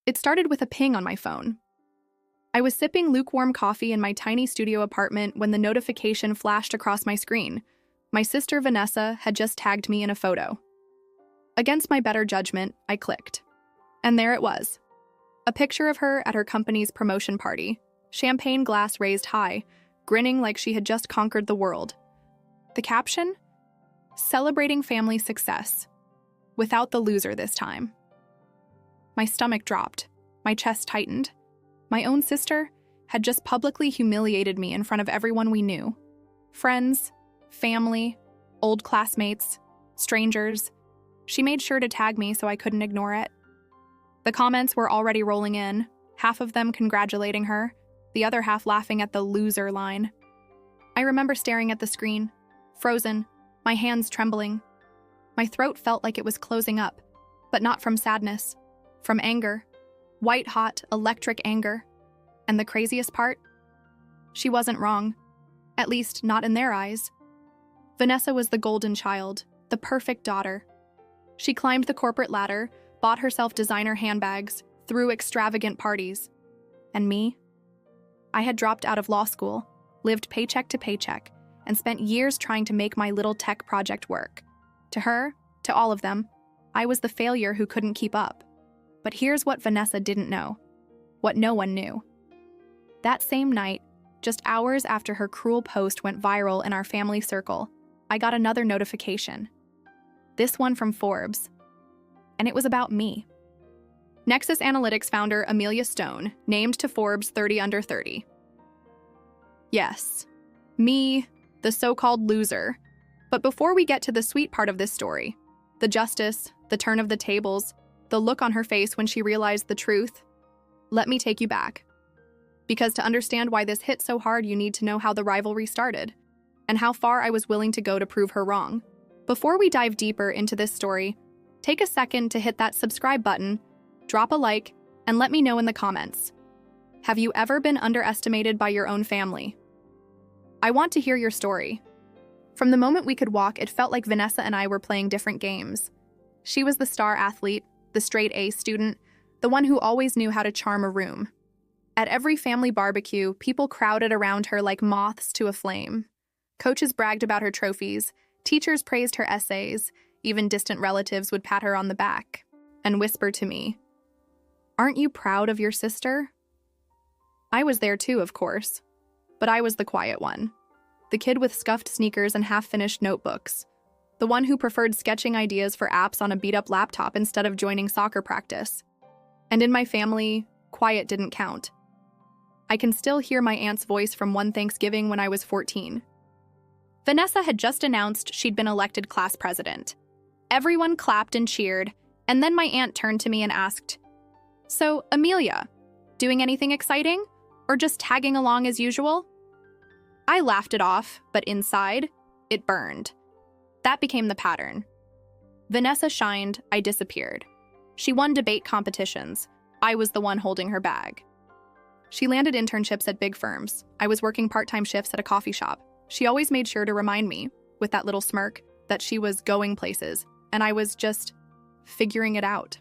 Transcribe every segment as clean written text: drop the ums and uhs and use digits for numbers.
It started with a ping on my phone. I was sipping lukewarm coffee in my tiny studio apartment when the notification flashed across my screen. My sister Vanessa had just tagged me in a photo. Against my better judgment, I clicked. And there it was. A picture of her at her company's promotion party, champagne glass raised high, grinning like she had just conquered the world. The caption? Celebrating family success. Without the loser this time. My stomach dropped. My chest tightened. My own sister had just publicly humiliated me in front of everyone we knew. Friends, family, old classmates, strangers. She made sure to tag me so I couldn't ignore it. The comments were already rolling in, half of them congratulating her, the other half laughing at the loser line. I remember staring at the screen, frozen, my hands trembling. My throat felt like it was closing up, but not from sadness, from anger. White-hot, electric anger. And the craziest part? She wasn't wrong. At least, not in their eyes. Vanessa was the golden child, the perfect daughter. She climbed the corporate ladder, bought herself designer handbags, threw extravagant parties. And me? I had dropped out of law school, lived paycheck to paycheck, and spent years trying to make my little tech project work. To her, to all of them, I was the failure who couldn't keep up. But here's what Vanessa didn't know, what no one knew. That same night, just hours after her cruel post went viral in our family circle, I got another notification. This one from Forbes. And it was about me. Nexus Analytics founder Amelia Stone named to Forbes 30 under 30. Yes, me, the so-called loser. But before we get to the sweet part of this story, the justice, the turn of the tables, the look on her face when she realized the truth, let me take you back. Because to understand why this hit so hard, you need to know how the rivalry started, and how far I was willing to go to prove her wrong. Before we dive deeper into this story, take a second to hit that subscribe button, drop a like, and let me know in the comments. Have you ever been underestimated by your own family? I want to hear your story. From the moment we could walk, it felt like Vanessa and I were playing different games. She was the star athlete, the straight-A student, the one who always knew how to charm a room. At every family barbecue, people crowded around her like moths to a flame. Coaches bragged about her trophies, teachers praised her essays, even distant relatives would pat her on the back and whisper to me, "Aren't you proud of your sister?" I was there too, of course, but I was the quiet one. The kid with scuffed sneakers and half-finished notebooks. The one who preferred sketching ideas for apps on a beat-up laptop instead of joining soccer practice. And in my family, quiet didn't count. I can still hear my aunt's voice from one Thanksgiving when I was 14. Vanessa had just announced she'd been elected class president. Everyone clapped and cheered, and then my aunt turned to me and asked, "So, Amelia, doing anything exciting? Or just tagging along as usual?" I laughed it off, but inside, it burned. That became the pattern. Vanessa shined, I disappeared. She won debate competitions. I was the one holding her bag. She landed internships at big firms. I was working part-time shifts at a coffee shop. She always made sure to remind me, with that little smirk, that she was going places, and I was just figuring it out.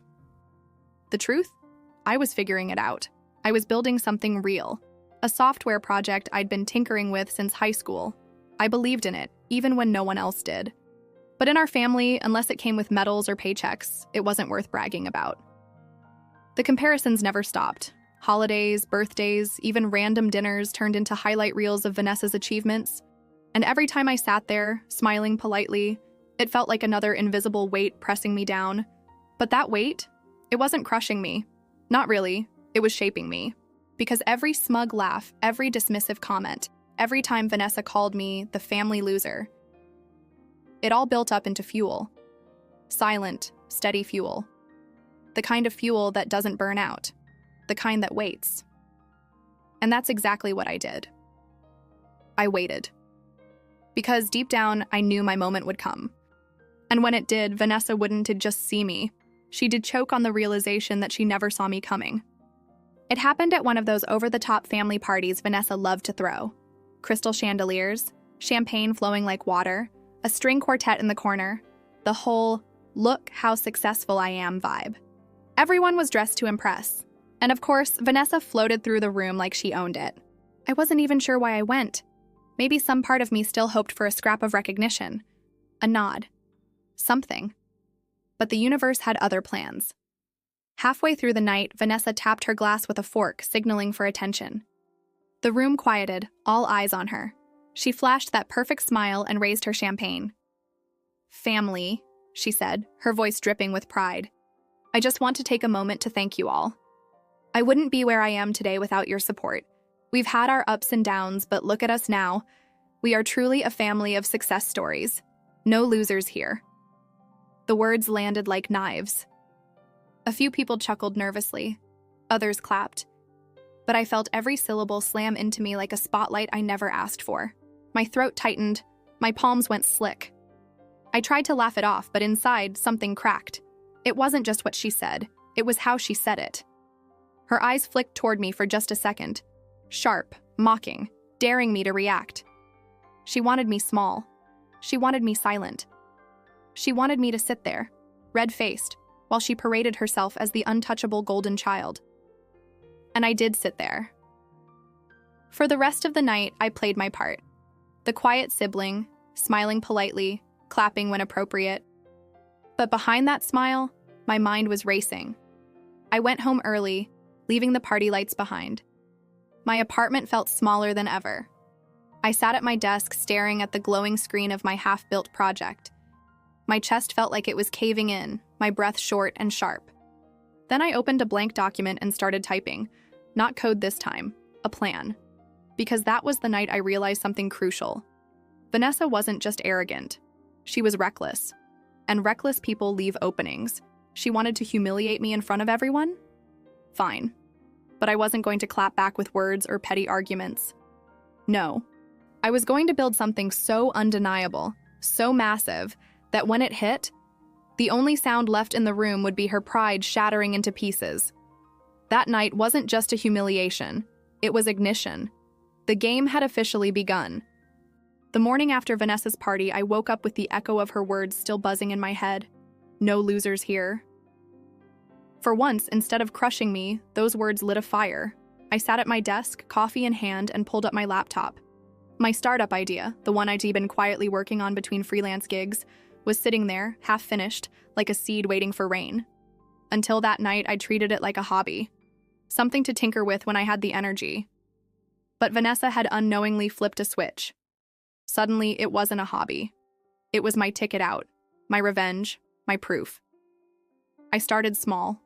The truth? I was figuring it out. I was building something real, a software project I'd been tinkering with since high school. I believed in it, even when no one else did. But in our family, unless it came with medals or paychecks, it wasn't worth bragging about. The comparisons never stopped. Holidays, birthdays, even random dinners turned into highlight reels of Vanessa's achievements. And every time I sat there, smiling politely, it felt like another invisible weight pressing me down. But that weight, it wasn't crushing me. Not really, it was shaping me. Because every smug laugh, every dismissive comment, every time Vanessa called me the family loser, it all built up into fuel. Silent, steady fuel. The kind of fuel that doesn't burn out. The kind that waits. And that's exactly what I did. I waited. Because deep down, I knew my moment would come. And when it did, Vanessa wouldn't just see me. She did choke on the realization that she never saw me coming. It happened at one of those over-the-top family parties Vanessa loved to throw. Crystal chandeliers, champagne flowing like water, a string quartet in the corner, the whole, "look how successful I am" vibe. Everyone was dressed to impress. And of course, Vanessa floated through the room like she owned it. I wasn't even sure why I went. Maybe some part of me still hoped for a scrap of recognition. A nod. Something. But the universe had other plans. Halfway through the night, Vanessa tapped her glass with a fork, signaling for attention. The room quieted, all eyes on her. She flashed that perfect smile and raised her champagne. "Family," she said, her voice dripping with pride. "I just want to take a moment to thank you all. I wouldn't be where I am today without your support. We've had our ups and downs, but look at us now. We are truly a family of success stories. No losers here." The words landed like knives. A few people chuckled nervously. Others clapped. But I felt every syllable slam into me like a spotlight I never asked for. My throat tightened. My palms went slick. I tried to laugh it off, but inside, something cracked. It wasn't just what she said. It was how she said it. Her eyes flicked toward me for just a second. Sharp, mocking, daring me to react. She wanted me small. She wanted me silent. She wanted me to sit there, red-faced, while she paraded herself as the untouchable golden child. And I did sit there. For the rest of the night, I played my part. The quiet sibling, smiling politely, clapping when appropriate. But behind that smile, my mind was racing. I went home early, leaving the party lights behind. My apartment felt smaller than ever. I sat at my desk staring at the glowing screen of my half-built project. My chest felt like it was caving in, my breath short and sharp. Then I opened a blank document and started typing. Not code this time, a plan. Because that was the night I realized something crucial. Vanessa wasn't just arrogant. She was reckless. And reckless people leave openings. She wanted to humiliate me in front of everyone? Fine. But I wasn't going to clap back with words or petty arguments. No. I was going to build something so undeniable, so massive, that when it hit, the only sound left in the room would be her pride shattering into pieces. That night wasn't just a humiliation. It was ignition. The game had officially begun. The morning after Vanessa's party, I woke up with the echo of her words still buzzing in my head. No losers here. For once, instead of crushing me, those words lit a fire. I sat at my desk, coffee in hand, and pulled up my laptop. My startup idea, the one I'd been quietly working on between freelance gigs, was sitting there, half-finished, like a seed waiting for rain. Until that night, I treated it like a hobby. Something to tinker with when I had the energy. But Vanessa had unknowingly flipped a switch. Suddenly, it wasn't a hobby. It was my ticket out, my revenge, my proof. I started small.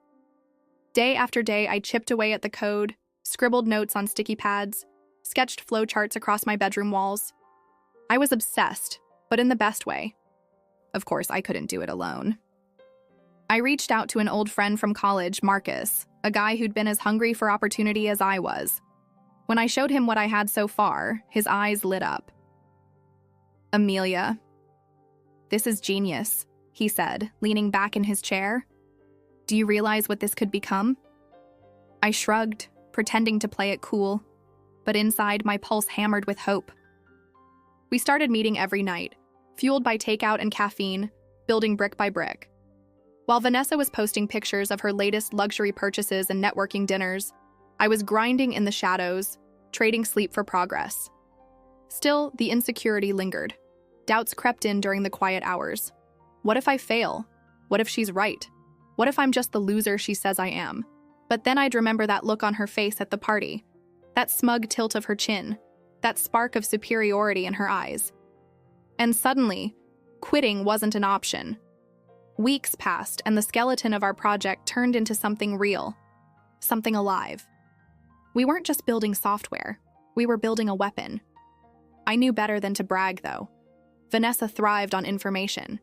Day after day, I chipped away at the code, scribbled notes on sticky pads, sketched flowcharts across my bedroom walls. I was obsessed, but in the best way. Of course, I couldn't do it alone. I reached out to an old friend from college, Marcus, a guy who'd been as hungry for opportunity as I was. When I showed him what I had so far, his eyes lit up. "Amelia, this is genius," he said, leaning back in his chair. "Do you realize what this could become?" I shrugged, pretending to play it cool, but inside my pulse hammered with hope. We started meeting every night, fueled by takeout and caffeine, building brick by brick. While Vanessa was posting pictures of her latest luxury purchases and networking dinners, I was grinding in the shadows, trading sleep for progress. Still, the insecurity lingered. Doubts crept in during the quiet hours. What if I fail? What if she's right? What if I'm just the loser she says I am? But then I'd remember that look on her face at the party, that smug tilt of her chin, that spark of superiority in her eyes. And suddenly, quitting wasn't an option. Weeks passed, and the skeleton of our project turned into something real, something alive. We weren't just building software. We were building a weapon. I knew better than to brag, though. Vanessa thrived on information.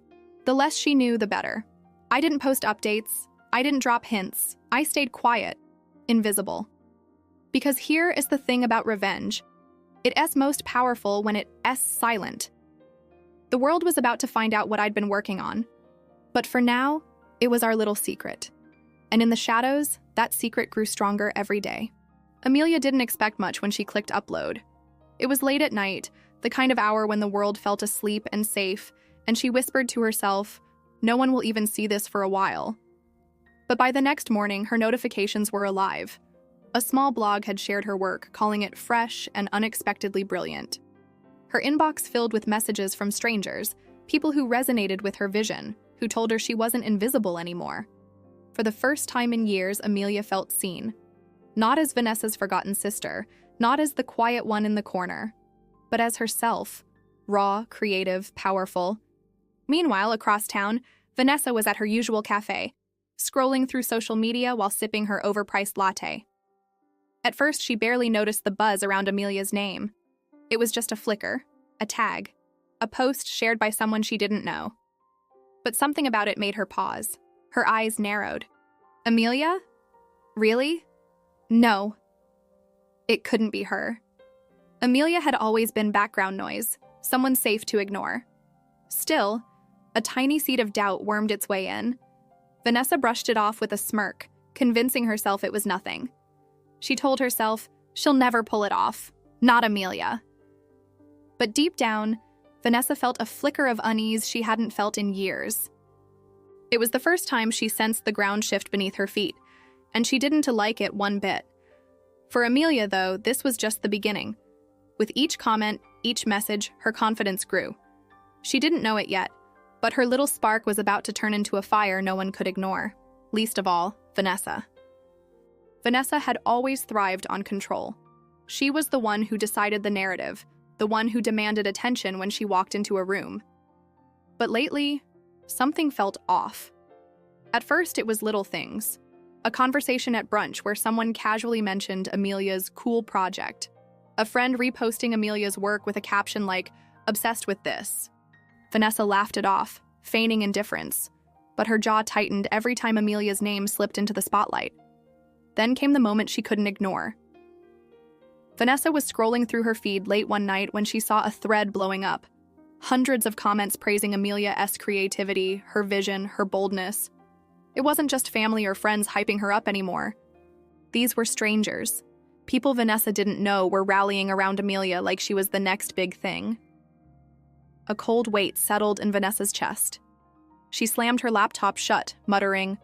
The less she knew, the better. I didn't post updates. I didn't drop hints. I stayed quiet, invisible. Because here is the thing about revenge. It's most powerful when it's silent. The world was about to find out what I'd been working on. But for now, it was our little secret. And in the shadows, that secret grew stronger every day. Amelia didn't expect much when she clicked upload. It was late at night, the kind of hour when the world felt asleep and safe, and she whispered to herself, "No one will even see this for a while." But by the next morning, her notifications were alive. A small blog had shared her work, calling it fresh and unexpectedly brilliant. Her inbox filled with messages from strangers, people who resonated with her vision, who told her she wasn't invisible anymore. For the first time in years, Amelia felt seen. Not as Vanessa's forgotten sister, not as the quiet one in the corner, but as herself, raw, creative, powerful. Meanwhile, across town, Vanessa was at her usual cafe, scrolling through social media while sipping her overpriced latte. At first, she barely noticed the buzz around Amelia's name. It was just a flicker, a tag, a post shared by someone she didn't know. But something about it made her pause. Her eyes narrowed. Amelia? Really? No. It couldn't be her. Amelia had always been background noise, someone safe to ignore. Still, a tiny seed of doubt wormed its way in. Vanessa brushed it off with a smirk, convincing herself it was nothing. She told herself, she'll never pull it off. Not Amelia. But deep down, Vanessa felt a flicker of unease she hadn't felt in years. It was the first time she sensed the ground shift beneath her feet, and she didn't like it one bit. For Amelia, though, this was just the beginning. With each comment, each message, her confidence grew. She didn't know it yet, but her little spark was about to turn into a fire no one could ignore. Least of all, Vanessa. Vanessa had always thrived on control. She was the one who decided the narrative, the one who demanded attention when she walked into a room. But lately, something felt off. At first, it was little things. A conversation at brunch where someone casually mentioned Amelia's cool project. A friend reposting Amelia's work with a caption like, "Obsessed with this." Vanessa laughed it off, feigning indifference, but her jaw tightened every time Amelia's name slipped into the spotlight. Then came the moment she couldn't ignore. Vanessa was scrolling through her feed late one night when she saw a thread blowing up. Hundreds of comments praising Amelia's creativity, her vision, her boldness. It wasn't just family or friends hyping her up anymore. These were strangers. People Vanessa didn't know were rallying around Amelia like she was the next big thing. A cold weight settled in Vanessa's chest. She slammed her laptop shut, muttering,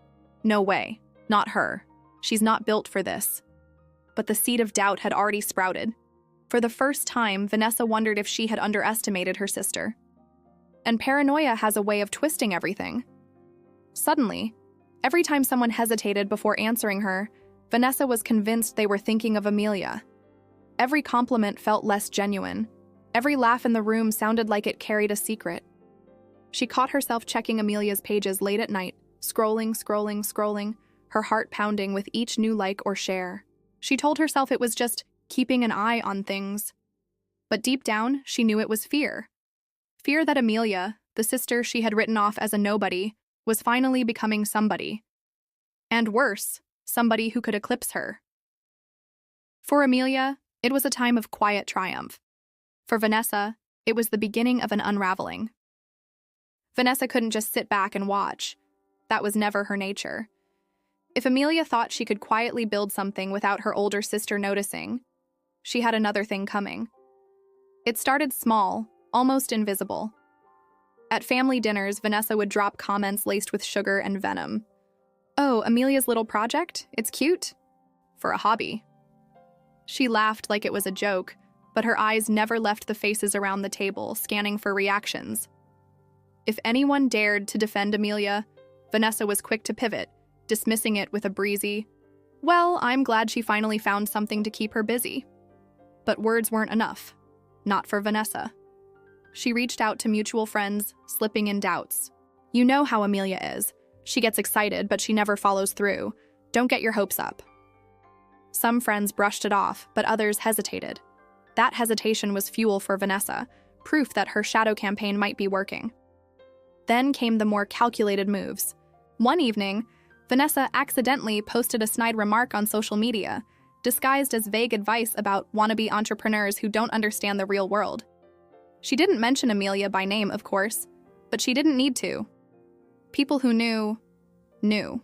"No way, not her. She's not built for this." But the seed of doubt had already sprouted. For the first time, Vanessa wondered if she had underestimated her sister. And paranoia has a way of twisting everything. Suddenly, every time someone hesitated before answering her, Vanessa was convinced they were thinking of Amelia. Every compliment felt less genuine. Every laugh in the room sounded like it carried a secret. She caught herself checking Amelia's pages late at night, scrolling, her heart pounding with each new like or share. She told herself it was just keeping an eye on things. But deep down, she knew it was fear. Fear that Amelia, the sister she had written off as a nobody, was finally becoming somebody. And worse, somebody who could eclipse her. For Amelia, it was a time of quiet triumph. For Vanessa, it was the beginning of an unraveling. Vanessa couldn't just sit back and watch. That was never her nature. If Amelia thought she could quietly build something without her older sister noticing, she had another thing coming. It started small, almost invisible. At family dinners, Vanessa would drop comments laced with sugar and venom. "Oh, Amelia's little project? It's cute." For a hobby. She laughed like it was a joke, but her eyes never left the faces around the table, scanning for reactions. If anyone dared to defend Amelia, Vanessa was quick to pivot, dismissing it with a breezy, "Well, I'm glad she finally found something to keep her busy." But words weren't enough. Not for Vanessa. She reached out to mutual friends, slipping in doubts. "You know how Amelia is. She gets excited, but she never follows through. Don't get your hopes up." Some friends brushed it off, but others hesitated. That hesitation was fuel for Vanessa, proof that her shadow campaign might be working. Then came the more calculated moves. One evening, Vanessa accidentally posted a snide remark on social media, disguised as vague advice about wannabe entrepreneurs who don't understand the real world. She didn't mention Amelia by name, of course, but she didn't need to. People who knew.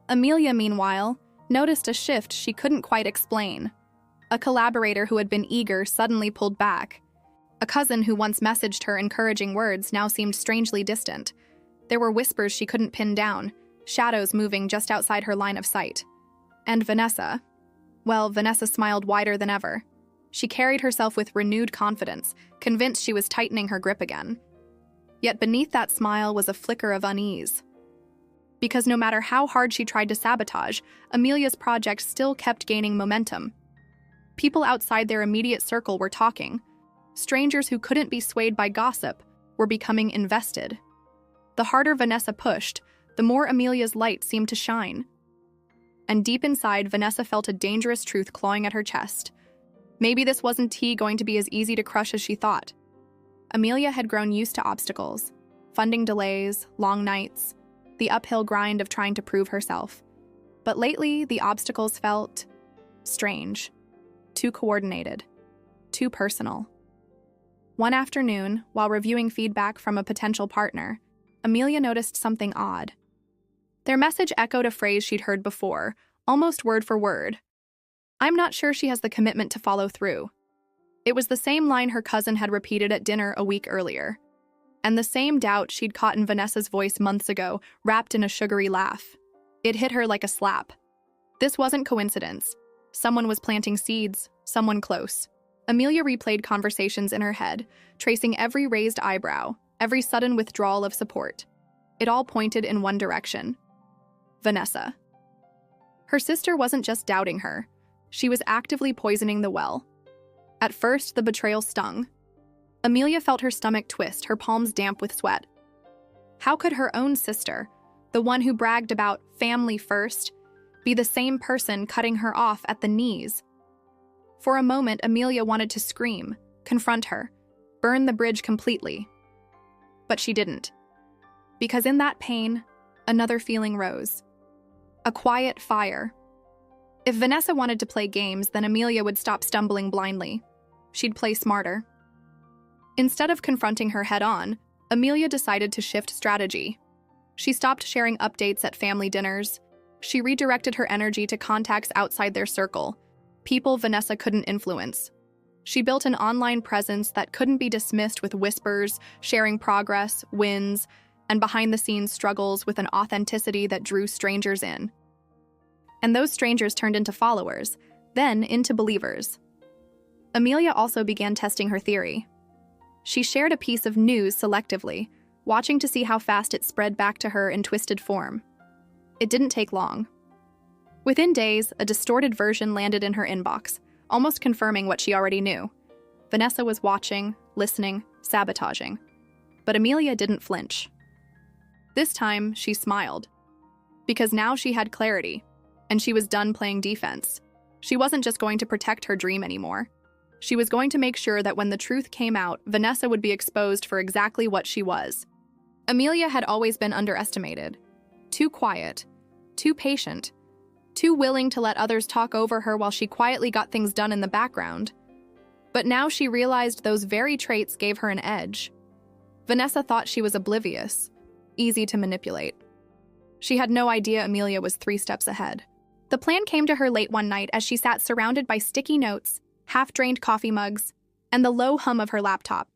Amelia, meanwhile, noticed a shift she couldn't quite explain. A collaborator who had been eager suddenly pulled back. A cousin who once messaged her encouraging words now seemed strangely distant. There were whispers she couldn't pin down, shadows moving just outside her line of sight. And Vanessa? Well, Vanessa smiled wider than ever. She carried herself with renewed confidence, convinced she was tightening her grip again. Yet beneath that smile was a flicker of unease. Because no matter how hard she tried to sabotage, Amelia's project still kept gaining momentum. People outside their immediate circle were talking. Strangers who couldn't be swayed by gossip were becoming invested. The harder Vanessa pushed, the more Amelia's light seemed to shine. And deep inside, Vanessa felt a dangerous truth clawing at her chest. Maybe this wasn't going to be as easy to crush as she thought. Amelia had grown used to obstacles, funding delays, long nights, the uphill grind of trying to prove herself. But lately, the obstacles felt strange, too coordinated, too personal. One afternoon, while reviewing feedback from a potential partner, Amelia noticed something odd. Their message echoed a phrase she'd heard before, almost word for word. "I'm not sure she has the commitment to follow through." It was the same line her cousin had repeated at dinner a week earlier, and the same doubt she'd caught in Vanessa's voice months ago, wrapped in a sugary laugh. It hit her like a slap. This wasn't coincidence. Someone was planting seeds, someone close. Amelia replayed conversations in her head, tracing every raised eyebrow, every sudden withdrawal of support. It all pointed in one direction: Vanessa. Her sister wasn't just doubting her. She was actively poisoning the well. At first, the betrayal stung. Amelia felt her stomach twist, her palms damp with sweat. How could her own sister, the one who bragged about family first, be the same person cutting her off at the knees? For a moment, Amelia wanted to scream, confront her, burn the bridge completely. But she didn't. Because in that pain, another feeling rose. A quiet fire. If Vanessa wanted to play games, then Amelia would stop stumbling blindly. She'd play smarter. Instead of confronting her head-on, Amelia decided to shift strategy. She stopped sharing updates at family dinners. She redirected her energy to contacts outside their circle, people Vanessa couldn't influence. She built an online presence that couldn't be dismissed with whispers, sharing progress, wins, and behind-the-scenes struggles with an authenticity that drew strangers in. And those strangers turned into followers, then into believers. Amelia also began testing her theory. She shared a piece of news selectively, watching to see how fast it spread back to her in twisted form. It didn't take long. Within days, a distorted version landed in her inbox, almost confirming what she already knew. Vanessa was watching, listening, sabotaging. But Amelia didn't flinch. This time, she smiled. Because now she had clarity, and she was done playing defense. She wasn't just going to protect her dream anymore. She was going to make sure that when the truth came out, Vanessa would be exposed for exactly what she was. Amelia had always been underestimated. Too quiet, too patient, too willing to let others talk over her while she quietly got things done in the background. But now she realized those very traits gave her an edge. Vanessa thought she was oblivious, easy to manipulate. She had no idea Amelia was 3 steps ahead. The plan came to her late one night as she sat surrounded by sticky notes, half-drained coffee mugs, and the low hum of her laptop.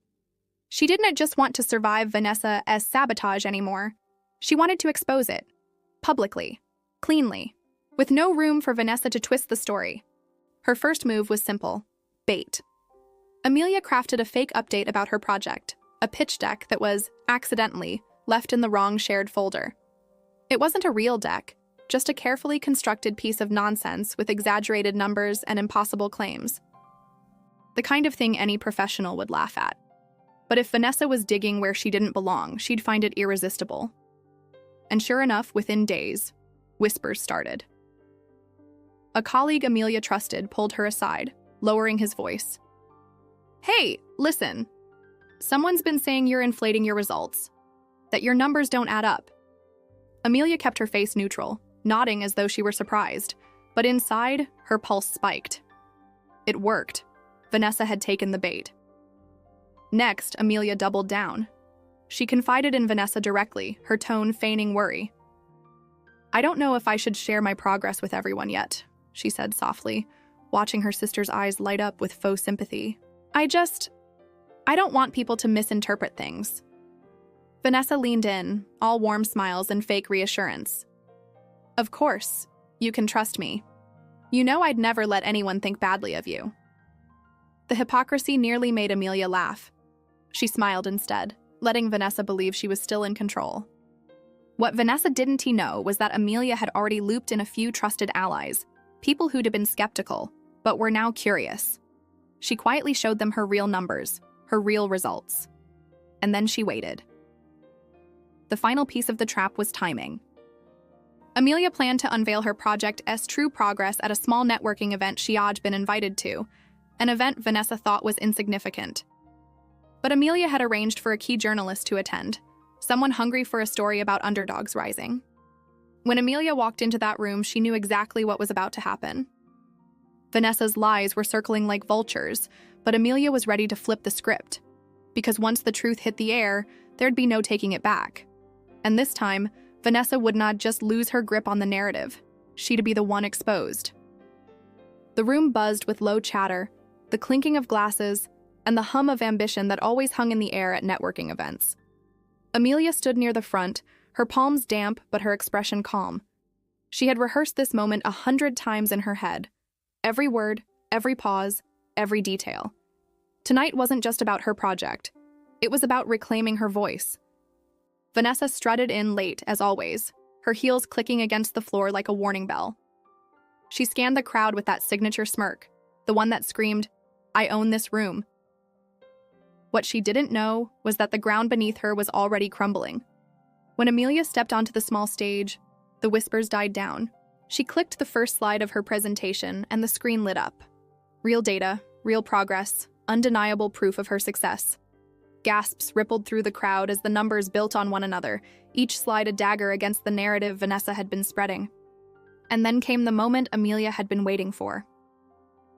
She didn't just want to survive Vanessa as sabotage anymore. She wanted to expose it, publicly, cleanly, with no room for Vanessa to twist the story. Her first move was simple: bait. Amelia crafted a fake update about her project, a pitch deck that was, accidentally, left in the wrong shared folder. It wasn't a real deck, just a carefully constructed piece of nonsense with exaggerated numbers and impossible claims. The kind of thing any professional would laugh at. But if Vanessa was digging where she didn't belong, she'd find it irresistible. And sure enough, within days, whispers started. A colleague Amelia trusted pulled her aside, lowering his voice. "Hey, listen. Someone's been saying you're inflating your results, that your numbers don't add up." Amelia kept her face neutral, nodding as though she were surprised, but inside, her pulse spiked. It worked. Vanessa had taken the bait. Next, Amelia doubled down. She confided in Vanessa directly, her tone feigning worry. "I don't know if I should share my progress with everyone yet," she said softly, watching her sister's eyes light up with faux sympathy. I don't want people to misinterpret things." Vanessa leaned in, all warm smiles and fake reassurance. Of course, you can trust me. You know I'd never let anyone think badly of you. The hypocrisy nearly made Amelia laugh. She smiled instead, letting Vanessa believe she was still in control. What Vanessa didn't know was that Amelia had already looped in a few trusted allies, people who'd have been skeptical, but were now curious. She quietly showed them her real numbers, her real results. And then she waited. The final piece of the trap was timing. Amelia planned to unveil her project's true progress at a small networking event she'd been invited to, an event Vanessa thought was insignificant. But Amelia had arranged for a key journalist to attend, someone hungry for a story about underdogs rising. When Amelia walked into that room, she knew exactly what was about to happen. Vanessa's lies were circling like vultures, but Amelia was ready to flip the script, because once the truth hit the air, there'd be no taking it back. And this time, Vanessa would not just lose her grip on the narrative. She'd be the one exposed. The room buzzed with low chatter, the clinking of glasses, and the hum of ambition that always hung in the air at networking events. Amelia stood near the front, her palms damp but her expression calm. She had rehearsed this moment 100 times in her head. Every word, every pause, every detail. Tonight wasn't just about her project. It was about reclaiming her voice. Vanessa strutted in late, as always, her heels clicking against the floor like a warning bell. She scanned the crowd with that signature smirk, the one that screamed, "I own this room." What she didn't know was that the ground beneath her was already crumbling. When Amelia stepped onto the small stage, the whispers died down. She clicked the first slide of her presentation, and the screen lit up. Real data, real progress, undeniable proof of her success. Gasps rippled through the crowd as the numbers built on one another, each slide a dagger against the narrative Vanessa had been spreading. And then came the moment Amelia had been waiting for.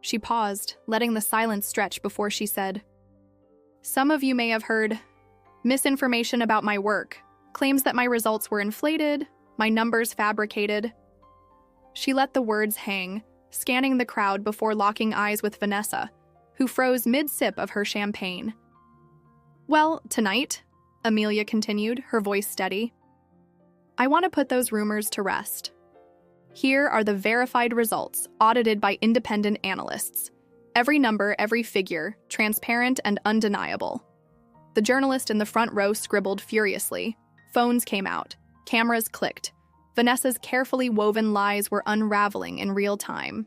She paused, letting the silence stretch before she said, "Some of you may have heard misinformation about my work, claims that my results were inflated, my numbers fabricated." She let the words hang, scanning the crowd before locking eyes with Vanessa, who froze mid-sip of her champagne. "Well, tonight," Amelia continued, her voice steady, "I want to put those rumors to rest. Here are the verified results, audited by independent analysts. Every number, every figure, transparent and undeniable." The journalist in the front row scribbled furiously. Phones came out. Cameras clicked. Vanessa's carefully woven lies were unraveling in real time.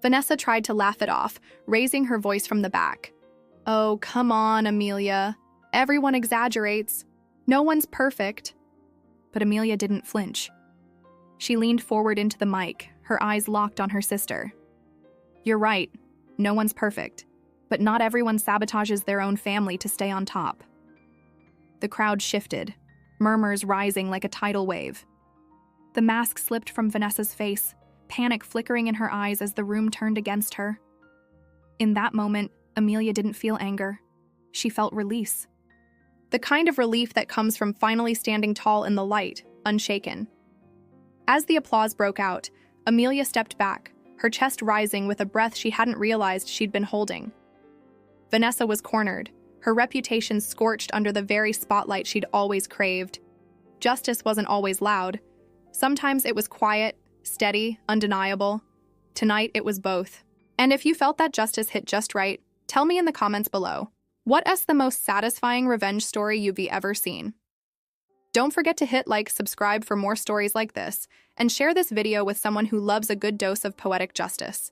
Vanessa tried to laugh it off, raising her voice from the back. "Oh, come on, Amelia. Everyone exaggerates. No one's perfect." But Amelia didn't flinch. She leaned forward into the mic, her eyes locked on her sister. "You're right. No one's perfect. But not everyone sabotages their own family to stay on top." The crowd shifted, murmurs rising like a tidal wave. The mask slipped from Vanessa's face, panic flickering in her eyes as the room turned against her. In that moment, Amelia didn't feel anger. She felt release. The kind of relief that comes from finally standing tall in the light, unshaken. As the applause broke out, Amelia stepped back, her chest rising with a breath she hadn't realized she'd been holding. Vanessa was cornered, her reputation scorched under the very spotlight she'd always craved. Justice wasn't always loud. Sometimes it was quiet, steady, undeniable. Tonight it was both. And if you felt that justice hit just right, tell me in the comments below. What's the most satisfying revenge story you've ever seen? Don't forget to hit like, subscribe for more stories like this, and share this video with someone who loves a good dose of poetic justice.